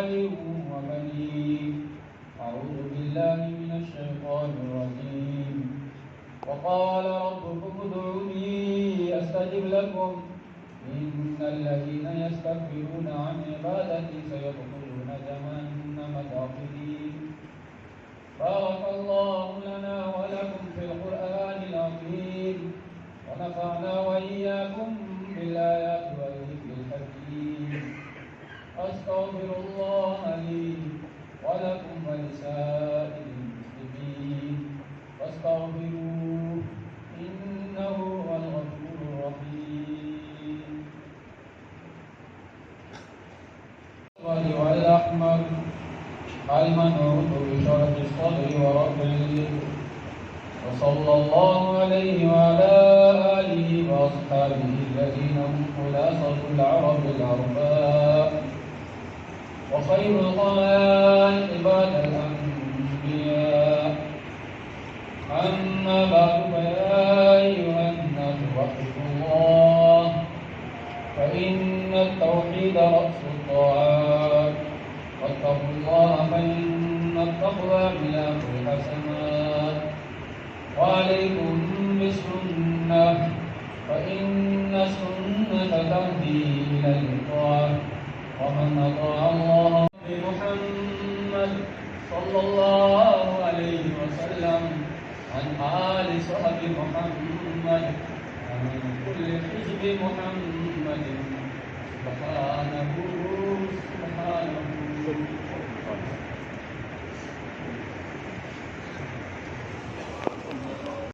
بمال وبنين. أعوذ بالله من الشيطان الرجيم. وقال ربكم ادعوني أستجب لكم إن الذين يستكبرون عن عبادتي سيدخلون جهنم داخلين. بارك الله لنا ولكم في القرآن العظيم ونفعنا وإياكم بالآيات والذكر الحكيم. أستغفر الله لي ولكم ولسائر المسلمين فاستغفروه إنه هو الغفور الرحيم. والأحمر المنعوت بشرف الصدر ورفعه. وصلى الله عليه وعلى آله وأصحابه الذين هم خلاصة العرب الأرباب وخير الخلائق بعد الأنبياء. أما بعد فيا أيها الناس واتقوا الله فإن التوحيد رأس الطاعات. واتقوا الله فإن التقوى ملاك الحسنات. وعليكم بالسنة فإن السنة تهدي إلى الطاعة. ومن أطاع الله بمحمد صلى الله عليه وسلم عن آل صحب محمد ومن كل حزب محمد سبحانه